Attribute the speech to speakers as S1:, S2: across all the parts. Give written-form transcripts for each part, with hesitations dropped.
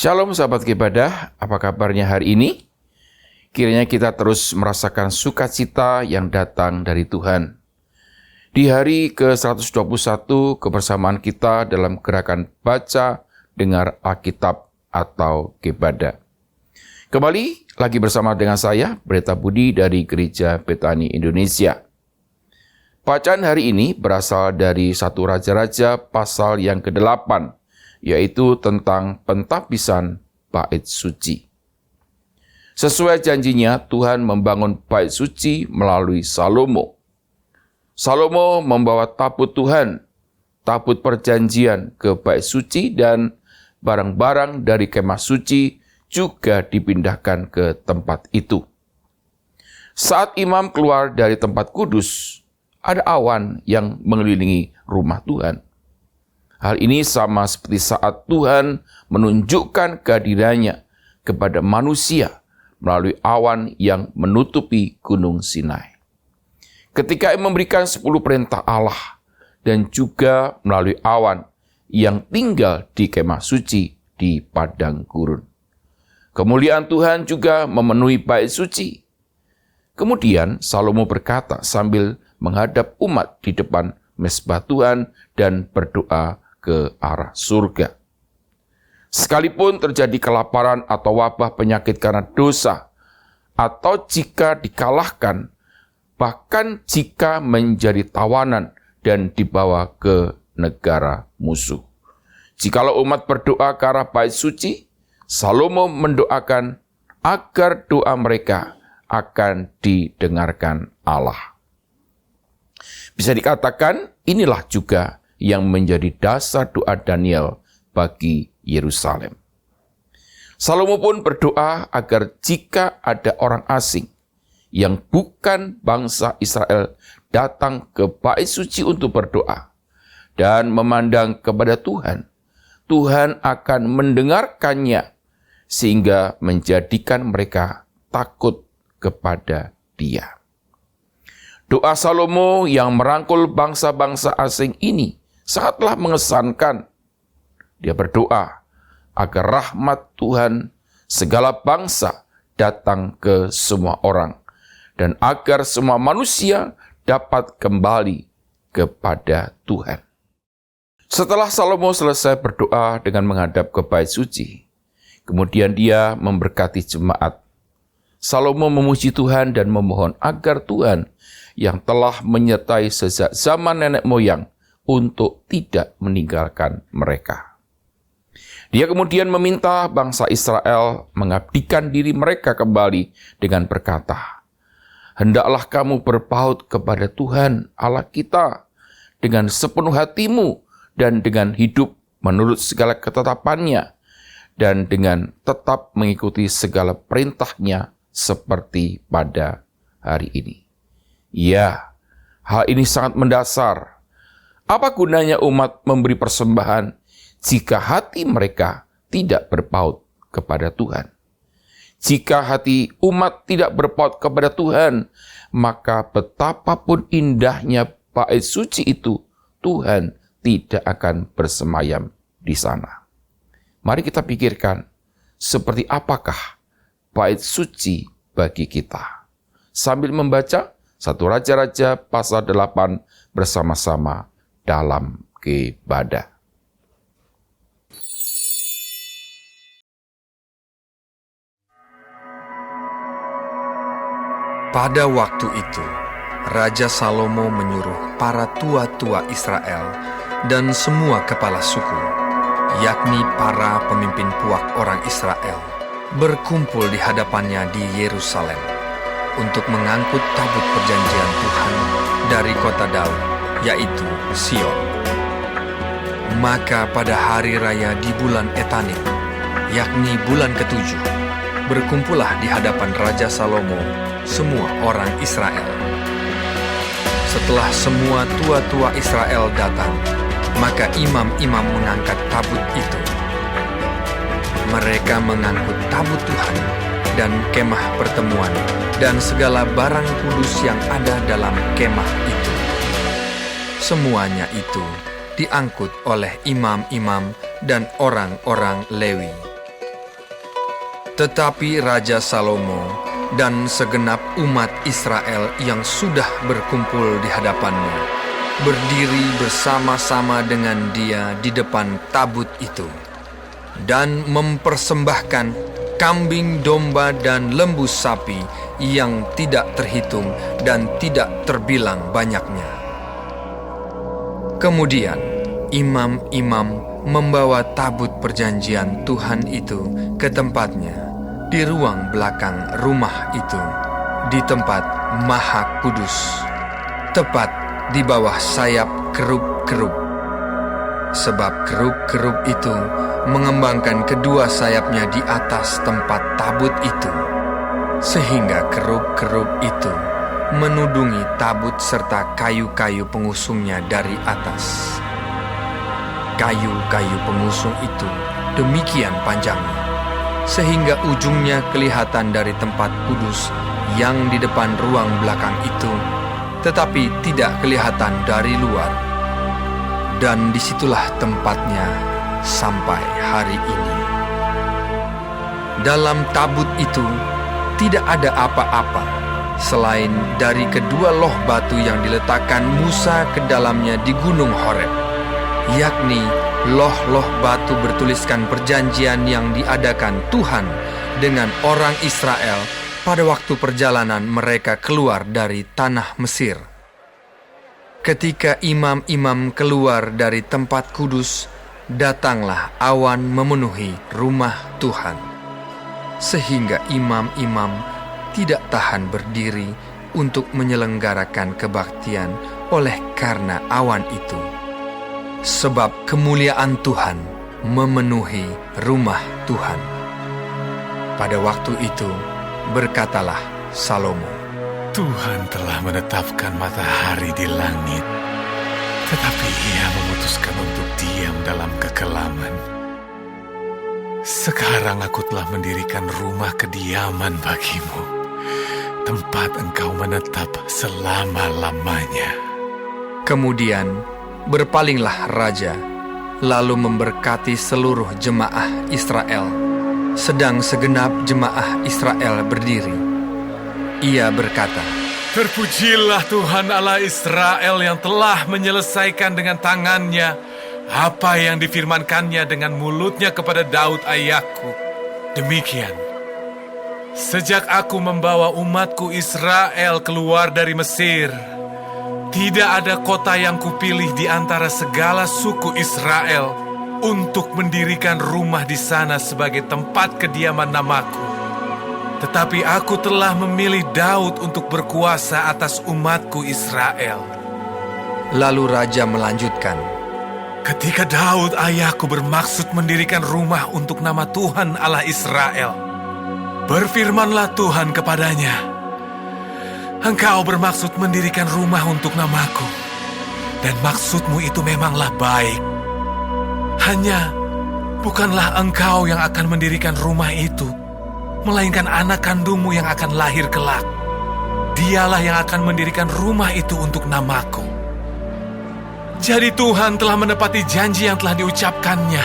S1: Shalom sahabat ibadah, apa kabarnya hari ini? Kiranya kita terus merasakan sukacita yang datang dari Tuhan. Di hari ke-121 kebersamaan kita dalam gerakan baca, dengar Alkitab atau ibadah. Kembali lagi bersama dengan saya, Pendeta Budi dari Gereja Betani Indonesia. Bacaan hari ini berasal dari 1 Raja-Raja pasal yang ke-8, yaitu tentang pentabisan bait suci. Sesuai janjinya, Tuhan membangun bait suci melalui Salomo. Salomo membawa tabut Tuhan, tabut perjanjian ke bait suci, dan barang-barang dari kemah suci juga dipindahkan ke tempat itu. Saat imam keluar dari tempat kudus, ada awan yang mengelilingi rumah Tuhan. Hal ini sama seperti saat Tuhan menunjukkan kehadirannya kepada manusia melalui awan yang menutupi Gunung Sinai. Ketika ia memberikan 10 perintah Allah dan juga melalui awan yang tinggal di kemah suci di padang gurun. Kemuliaan Tuhan juga memenuhi bait suci. Kemudian Salomo berkata sambil menghadap umat di depan mezbah Tuhan dan berdoa ke arah surga. Sekalipun terjadi kelaparan atau wabah penyakit karena dosa, atau jika dikalahkan, bahkan jika menjadi tawanan dan dibawa ke negara musuh. Jikalau umat berdoa ke arah bait suci, Salomo mendoakan agar doa mereka akan didengarkan Allah. Bisa dikatakan inilah juga yang menjadi dasar doa Daniel bagi Yerusalem. Salomo pun berdoa agar jika ada orang asing yang bukan bangsa Israel datang ke bait suci untuk berdoa dan memandang kepada Tuhan, Tuhan akan mendengarkannya sehingga menjadikan mereka takut kepada Dia. Doa Salomo yang merangkul bangsa-bangsa asing ini sangatlah mengesankan. Dia berdoa agar rahmat Tuhan segala bangsa datang ke semua orang dan agar semua manusia dapat kembali kepada Tuhan. Setelah Salomo selesai berdoa dengan menghadap ke bait suci, kemudian dia memberkati jemaat. Salomo memuji Tuhan dan memohon agar Tuhan yang telah menyertai sejak zaman nenek moyang untuk tidak meninggalkan mereka. Dia kemudian meminta bangsa Israel mengabdikan diri mereka kembali dengan berkata, "Hendaklah kamu berpaut kepada Tuhan Allah kita dengan sepenuh hatimu dan dengan hidup menurut segala ketetapannya dan dengan tetap mengikuti segala perintahnya seperti pada hari ini." Ya, hal ini sangat mendasar. Apa gunanya umat memberi persembahan jika hati mereka tidak berpaut kepada Tuhan? Jika hati umat tidak berpaut kepada Tuhan, maka betapapun indahnya bait suci itu, Tuhan tidak akan bersemayam di sana. Mari kita pikirkan, seperti apakah bait suci bagi kita? Sambil membaca 1 Raja-Raja pasal 8 bersama-sama dalam ibadah.
S2: Pada waktu itu, Raja Salomo menyuruh para tua-tua Israel dan semua kepala suku, yakni para pemimpin puak orang Israel, berkumpul di hadapannya di Yerusalem untuk mengangkut tabut perjanjian Tuhan dari kota Daud, yaitu Sion. Maka pada hari raya di bulan Etanim, yakni bulan ke-7, berkumpullah di hadapan Raja Salomo semua orang Israel. Setelah semua tua-tua Israel datang, maka imam-imam mengangkat tabut itu. Mereka mengangkut tabut Tuhan dan kemah pertemuan dan segala barang kudus yang ada dalam kemah itu. Semuanya itu diangkut oleh imam-imam dan orang-orang Lewi. Tetapi Raja Salomo dan segenap umat Israel yang sudah berkumpul di hadapannya berdiri bersama-sama dengan dia di depan tabut itu dan mempersembahkan kambing domba dan lembu sapi yang tidak terhitung dan tidak terbilang banyaknya. Kemudian imam-imam membawa tabut perjanjian Tuhan itu ke tempatnya di ruang belakang rumah itu, di tempat Maha Kudus, tepat di bawah sayap kerub-kerub. Sebab kerub-kerub itu mengembangkan kedua sayapnya di atas tempat tabut itu, sehingga kerub-kerub itu menudungi tabut serta kayu-kayu pengusungnya dari atas. Kayu-kayu pengusung itu demikian panjangnya, sehingga ujungnya kelihatan dari tempat kudus yang di depan ruang belakang itu, tetapi tidak kelihatan dari luar. Dan disitulah tempatnya sampai hari ini. Dalam tabut itu tidak ada apa-apa selain dari kedua loh batu yang diletakkan Musa ke dalamnya di Gunung Horeb, yakni loh-loh batu bertuliskan perjanjian yang diadakan Tuhan dengan orang Israel pada waktu perjalanan mereka keluar dari tanah Mesir. Ketika imam-imam keluar dari tempat kudus, datanglah awan memenuhi rumah Tuhan, sehingga imam-imam tidak tahan berdiri untuk menyelenggarakan kebaktian oleh karena awan itu. Sebab kemuliaan Tuhan memenuhi rumah Tuhan. Pada waktu itu berkatalah Salomo,
S3: Tuhan telah menetapkan matahari di langit, tetapi Ia memutuskan untuk diam dalam kekelaman. Sekarang aku telah mendirikan rumah kediaman bagimu, tempat engkau menetap selama-lamanya.
S2: Kemudian berpalinglah raja, lalu memberkati seluruh jemaah Israel, sedang segenap jemaah Israel berdiri. Ia berkata,
S3: Terpujilah Tuhan Allah Israel yang telah menyelesaikan dengan tangannya apa yang difirmankannya dengan mulutnya kepada Daud ayahku. Demikian, sejak aku membawa umatku Israel keluar dari Mesir, tidak ada kota yang kupilih di antara segala suku Israel untuk mendirikan rumah di sana sebagai tempat kediaman namaku. Tetapi aku telah memilih Daud untuk berkuasa atas umatku Israel.
S2: Lalu raja melanjutkan,
S3: Ketika Daud ayahku bermaksud mendirikan rumah untuk nama Tuhan Allah Israel, berfirmanlah Tuhan kepadanya, Engkau bermaksud mendirikan rumah untuk namaku, dan maksudmu itu memanglah baik. Hanya bukanlah engkau yang akan mendirikan rumah itu, melainkan anak kandungmu yang akan lahir kelak. Dialah yang akan mendirikan rumah itu untuk namaku. Jadi Tuhan telah menepati janji yang telah diucapkannya.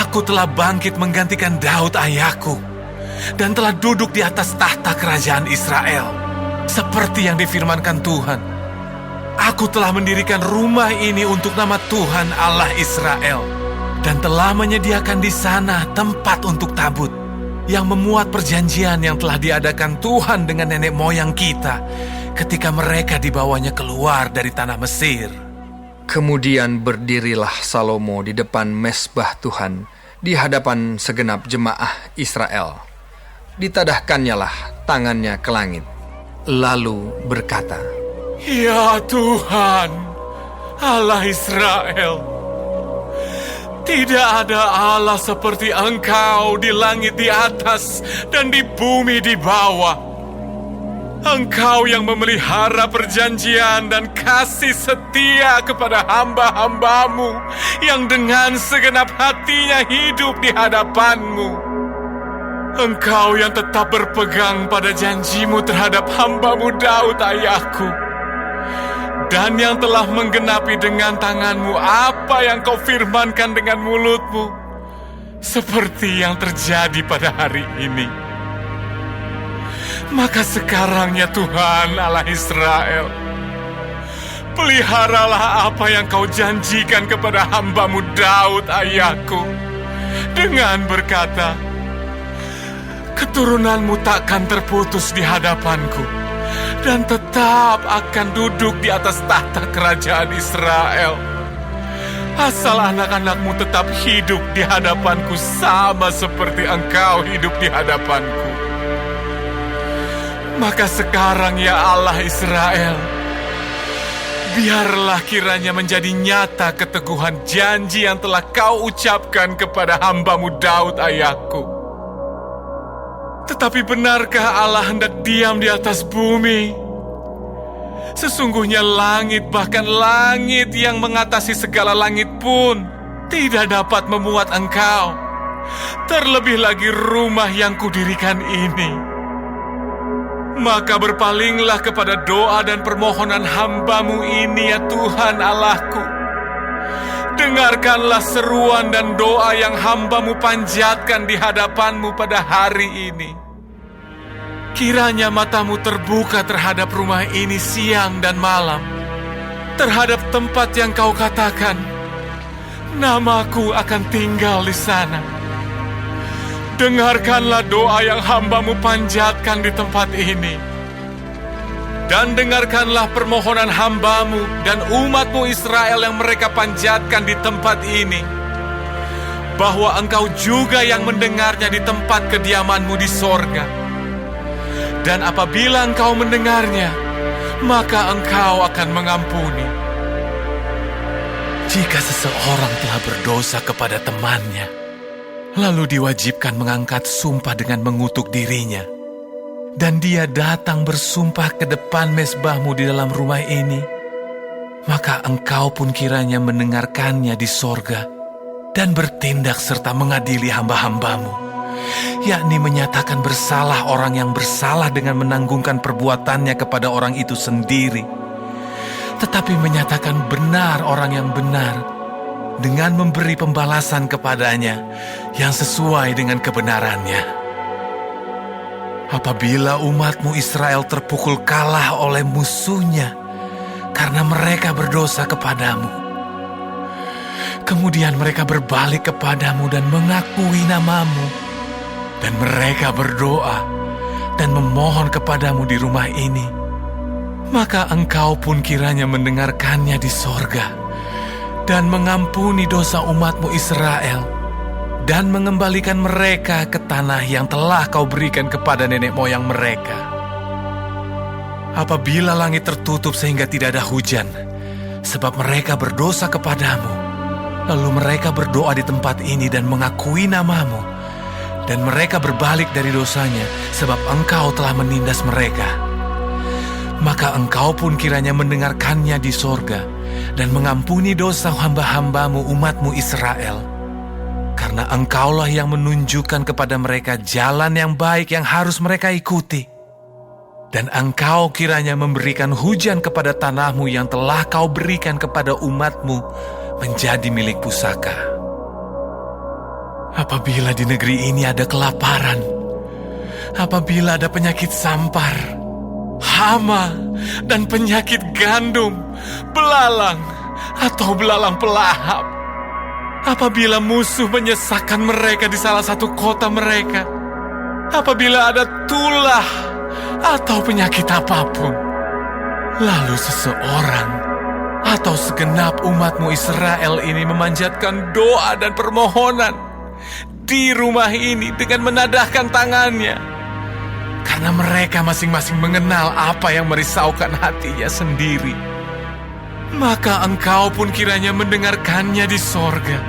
S3: Aku telah bangkit menggantikan Daud ayahku, dan telah duduk di atas tahta kerajaan Israel, seperti yang difirmankan Tuhan. Aku telah mendirikan rumah ini untuk nama Tuhan Allah Israel, dan telah menyediakan di sana tempat untuk tabut, yang memuat perjanjian yang telah diadakan Tuhan dengan nenek moyang kita ketika mereka dibawanya keluar dari tanah Mesir.
S2: Kemudian berdirilah Salomo di depan mezbah Tuhan di hadapan segenap jemaah Israel. Ditadahkannya lah tangannya ke langit, lalu berkata,
S3: Ya Tuhan, Allah Israel, tidak ada Allah seperti Engkau di langit di atas dan di bumi di bawah. Engkau yang memelihara perjanjian dan kasih setia kepada hamba-hambamu yang dengan segenap hatinya hidup di hadapan-Mu. Engkau yang tetap berpegang pada janji-Mu terhadap hamba-Mu Daud ayahku, dan yang telah menggenapi dengan tangan-Mu apa yang Kau firmankan dengan mulut-Mu, seperti yang terjadi pada hari ini. Maka sekarang ya Tuhan Allah Israel, peliharalah apa yang kau janjikan kepada hamba-Mu Daud ayahku, dengan berkata, keturunanmu takkan terputus di hadapanku, dan tetap akan duduk di atas tahta kerajaan Israel. Asal anak-anakmu tetap hidup di hadapanku sama seperti engkau hidup di hadapanku. Maka sekarang ya Allah Israel, biarlah kiranya menjadi nyata keteguhan janji yang telah kau ucapkan kepada hamba-Mu Daud ayahku. Tetapi benarkah Allah hendak diam di atas bumi? Sesungguhnya langit, bahkan langit yang mengatasi segala langit pun tidak dapat memuat engkau. Terlebih lagi rumah yang kudirikan ini. Maka berpalinglah kepada doa dan permohonan hamba-Mu ini ya Tuhan Allahku. Dengarkanlah seruan dan doa yang hamba-Mu panjatkan di hadapan-Mu pada hari ini. Kiranya mata-Mu terbuka terhadap rumah ini siang dan malam, terhadap tempat yang Kau katakan, namaku akan tinggal di sana. Dengarkanlah doa yang hamba-Mu panjatkan di tempat ini. Dan dengarkanlah permohonan hamba-Mu dan umat-Mu Israel yang mereka panjatkan di tempat ini, bahwa Engkau juga yang mendengarnya di tempat kediaman-Mu di sorga. Dan apabila Engkau mendengarnya, maka Engkau akan mengampuni. Jika seseorang telah berdosa kepada temannya, lalu diwajibkan mengangkat sumpah dengan mengutuk dirinya, dan dia datang bersumpah ke depan mezbah-Mu di dalam rumah ini, maka Engkau pun kiranya mendengarkannya di sorga dan bertindak serta mengadili hamba-hamba-Mu, yakni menyatakan bersalah orang yang bersalah dengan menanggungkan perbuatannya kepada orang itu sendiri, tetapi menyatakan benar orang yang benar dengan memberi pembalasan kepadanya yang sesuai dengan kebenarannya. Apabila umat-Mu Israel terpukul kalah oleh musuhnya karena mereka berdosa kepadamu, kemudian mereka berbalik kepadamu dan mengakui nama-Mu, dan mereka berdoa dan memohon kepadamu di rumah ini, maka Engkau pun kiranya mendengarkannya di sorga dan mengampuni dosa umat-Mu Israel dan mengembalikan mereka ke tanah yang telah Kau berikan kepada nenek moyang mereka. Apabila langit tertutup sehingga tidak ada hujan, sebab mereka berdosa kepadamu, lalu mereka berdoa di tempat ini dan mengakui nama-Mu, dan mereka berbalik dari dosanya, sebab Engkau telah menindas mereka, maka Engkau pun kiranya mendengarkannya di sorga dan mengampuni dosa hamba-hamba-Mu umat-Mu Israel. Karena Engkaulah yang menunjukkan kepada mereka jalan yang baik yang harus mereka ikuti. Dan Engkau kiranya memberikan hujan kepada tanah-Mu yang telah Kau berikan kepada umat-Mu menjadi milik pusaka. Apabila di negeri ini ada kelaparan, apabila ada penyakit sampar, hama, dan penyakit gandum, belalang, atau belalang pelahap, apabila musuh menyesakkan mereka di salah satu kota mereka, apabila ada tulah atau penyakit apapun, lalu seseorang atau segenap umat-Mu Israel ini memanjatkan doa dan permohonan di rumah ini dengan menadahkan tangannya, karena mereka masing-masing mengenal apa yang merisaukan hatinya sendiri, maka Engkau pun kiranya mendengarkannya di sorga,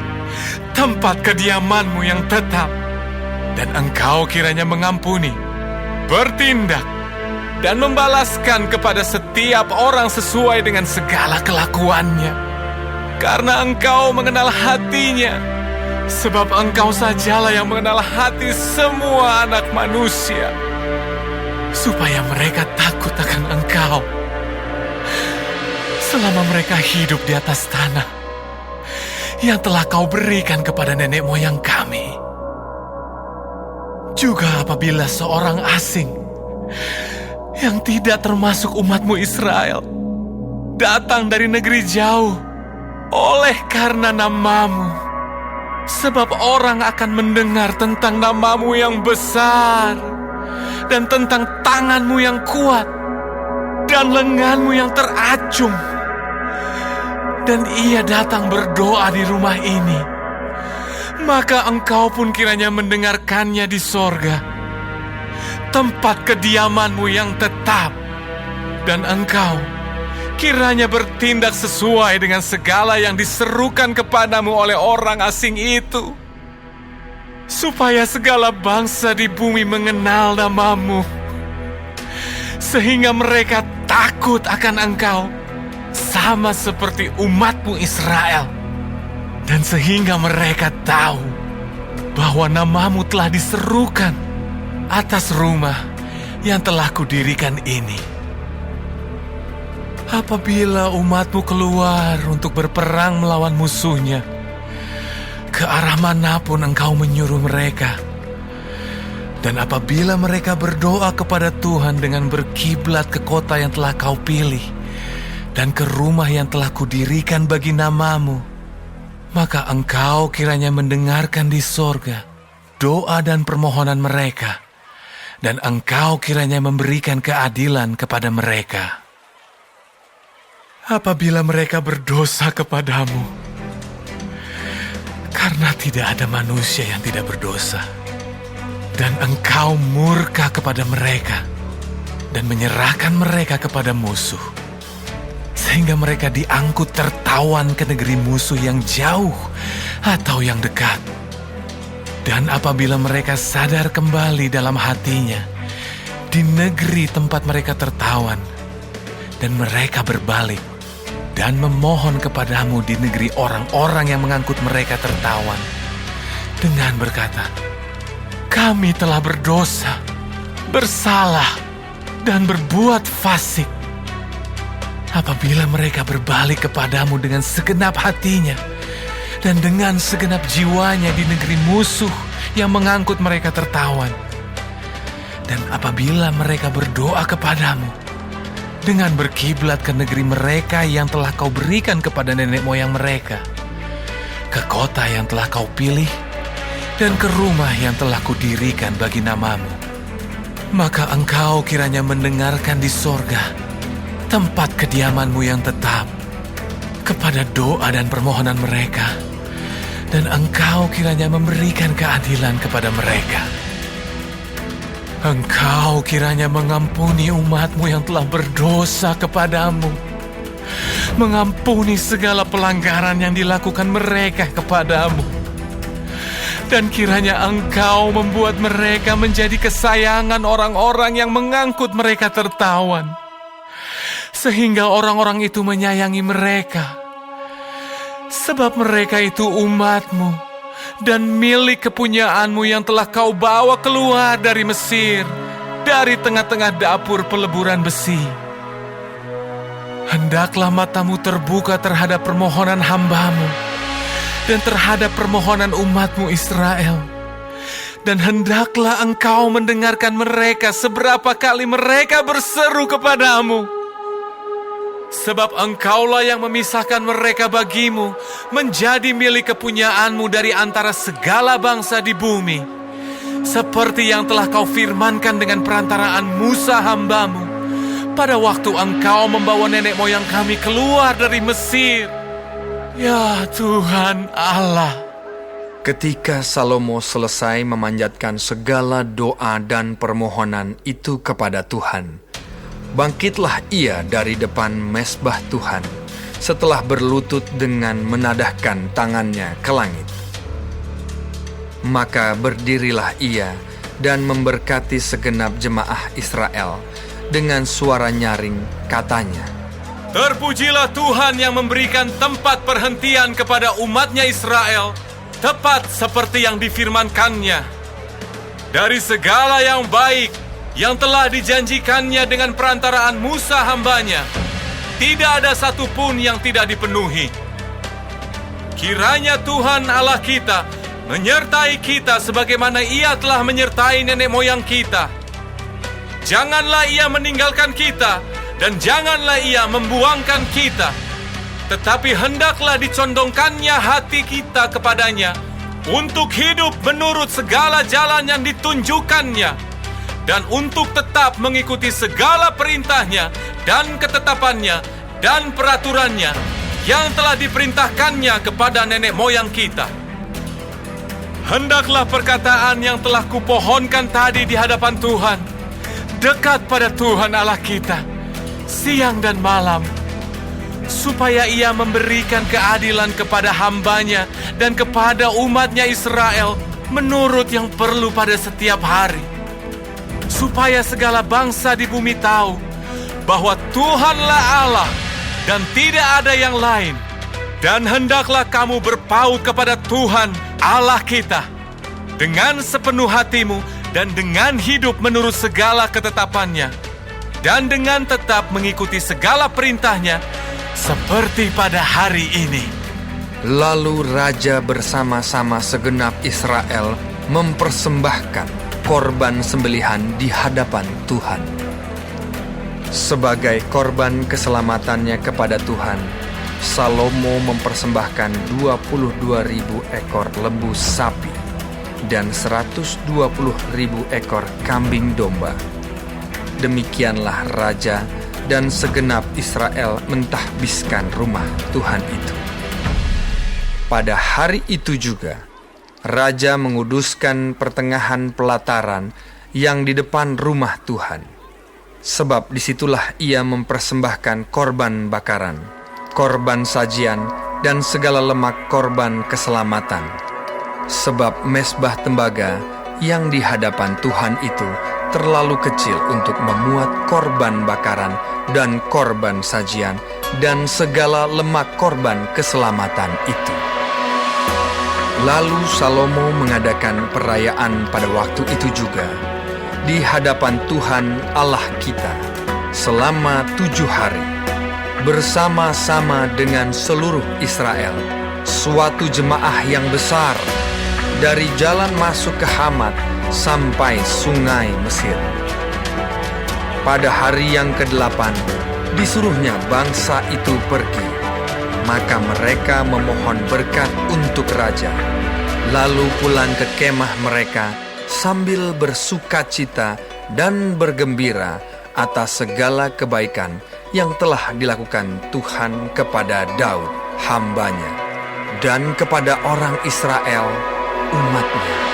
S3: tempat kediaman-Mu yang tetap, dan Engkau kiranya mengampuni, bertindak, dan membalaskan kepada setiap orang sesuai dengan segala kelakuannya, karena Engkau mengenal hatinya. Sebab Engkau sajalah yang mengenal hati semua anak manusia, supaya mereka takut akan Engkau selama mereka hidup di atas tanah yang telah Kau berikan kepada nenek moyang kami. Juga apabila seorang asing yang tidak termasuk umat-Mu Israel datang dari negeri jauh oleh karena nama-Mu, sebab orang akan mendengar tentang nama-Mu yang besar dan tentang tangan-Mu yang kuat dan lengan-Mu yang teracung. Dan ia datang berdoa di rumah ini, maka Engkau pun kiranya mendengarkannya di sorga, tempat kediaman-Mu yang tetap. Dan Engkau kiranya bertindak sesuai dengan segala yang diserukan kepadamu oleh orang asing itu, supaya segala bangsa di bumi mengenal nama-Mu, sehingga mereka takut akan Engkau, sama seperti umat-Mu Israel. Dan sehingga mereka tahu bahwa nama-Mu telah diserukan atas rumah yang telah kudirikan ini. Apabila umat-Mu keluar untuk berperang melawan musuhnya, ke arah manapun Engkau menyuruh mereka, dan apabila mereka berdoa kepada Tuhan dengan berkiblat ke kota yang telah Kau pilih, dan ke rumah yang telah kudirikan bagi nama-Mu, maka Engkau kiranya mendengarkan di sorga doa dan permohonan mereka, dan Engkau kiranya memberikan keadilan kepada mereka. Apabila mereka berdosa kepadamu, karena tidak ada manusia yang tidak berdosa, dan Engkau murka kepada mereka dan menyerahkan mereka kepada musuh, sehingga mereka diangkut tertawan ke negeri musuh yang jauh atau yang dekat. Dan apabila mereka sadar kembali dalam hatinya di negeri tempat mereka tertawan, dan mereka berbalik dan memohon kepadamu di negeri orang-orang yang mengangkut mereka tertawan, dengan berkata, kami telah berdosa, bersalah, dan berbuat fasik. Apabila mereka berbalik kepadamu dengan segenap hatinya dan dengan segenap jiwanya di negeri musuh yang mengangkut mereka tertawan, dan apabila mereka berdoa kepadamu dengan berkiblat ke negeri mereka yang telah Kau berikan kepada nenek moyang mereka, ke kota yang telah Kau pilih, dan ke rumah yang telah Kudirikan bagi nama-Mu, maka Engkau kiranya mendengarkan di sorga, tempat kediaman-Mu yang tetap, kepada doa dan permohonan mereka, dan Engkau kiranya memberikan keadilan kepada mereka. Engkau kiranya mengampuni umat-Mu yang telah berdosa kepadamu, mengampuni segala pelanggaran yang dilakukan mereka kepadamu, dan kiranya Engkau membuat mereka menjadi kesayangan orang-orang yang mengangkut mereka tertawan, sehingga orang-orang itu menyayangi mereka, sebab mereka itu umat-Mu dan milik kepunyaan-Mu yang telah Kau bawa keluar dari Mesir, dari tengah-tengah dapur peleburan besi. Hendaklah mata-Mu terbuka terhadap permohonan hamba-Mu dan terhadap permohonan umat-Mu Israel, dan hendaklah Engkau mendengarkan mereka seberapa kali mereka berseru kepadamu. Sebab Engkaulah yang memisahkan mereka bagimu menjadi milik kepunyaan-Mu dari antara segala bangsa di bumi, seperti yang telah Kau firmankan dengan perantaraan Musa hamba-Mu pada waktu Engkau membawa nenek moyang kami keluar dari Mesir. Ya Tuhan Allah.
S2: Ketika Salomo selesai memanjatkan segala doa dan permohonan itu kepada Tuhan, bangkitlah ia dari depan mezbah Tuhan setelah berlutut dengan menadahkan tangannya ke langit. Maka berdirilah ia dan memberkati segenap jemaah Israel dengan suara nyaring, katanya,
S3: Terpujilah Tuhan yang memberikan tempat perhentian kepada umat-Nya Israel, tepat seperti yang difirmankannya. Dari segala yang baik yang telah dijanjikannya dengan perantaraan Musa hambanya, tidak ada satupun yang tidak dipenuhi. Kiranya Tuhan Allah kita menyertai kita sebagaimana Ia telah menyertai nenek moyang kita. Janganlah Ia meninggalkan kita, dan janganlah Ia membuangkan kita. Tetapi hendaklah dicondongkannya hati kita kepadanya, untuk hidup menurut segala jalan yang ditunjukkannya, dan untuk tetap mengikuti segala perintahnya, dan ketetapannya, dan peraturannya, yang telah diperintahkannya kepada nenek moyang kita. Hendaklah perkataan yang telah kupohonkan tadi di hadapan Tuhan, dekat pada Tuhan Allah kita, siang dan malam, supaya Ia memberikan keadilan kepada hamba-Nya dan kepada umat-Nya Israel menurut yang perlu pada setiap hari. Supaya segala bangsa di bumi tahu bahwa Tuhanlah Allah dan tidak ada yang lain. Dan hendaklah kamu berpaut kepada Tuhan Allah kita dengan sepenuh hatimu dan dengan hidup menurut segala ketetapannya, dan dengan tetap mengikuti segala perintahnya seperti pada hari ini.
S2: Lalu raja bersama-sama segenap Israel mempersembahkan korban sembelihan di hadapan Tuhan. Sebagai korban keselamatannya kepada Tuhan, Salomo mempersembahkan 22.000 ekor lembu sapi dan 120.000 ekor kambing domba. Demikianlah raja dan segenap Israel mentahbiskan rumah Tuhan itu. Pada hari itu juga, raja menguduskan pertengahan pelataran yang di depan rumah Tuhan. Sebab disitulah ia mempersembahkan korban bakaran, korban sajian, dan segala lemak korban keselamatan. Sebab mezbah tembaga yang di hadapan Tuhan itu terlalu kecil untuk memuat korban bakaran dan korban sajian dan segala lemak korban keselamatan itu. Lalu Salomo mengadakan perayaan pada waktu itu juga di hadapan Tuhan Allah kita selama 7 hari bersama-sama dengan seluruh Israel, suatu jemaah yang besar dari jalan masuk ke Hamat sampai sungai Mesir. Pada hari yang ke-8 disuruhnya bangsa itu pergi, maka mereka memohon berkat untuk raja, lalu pulang ke kemah mereka sambil bersukacita dan bergembira atas segala kebaikan yang telah dilakukan Tuhan kepada Daud hamba-Nya dan kepada orang Israel umat-Nya.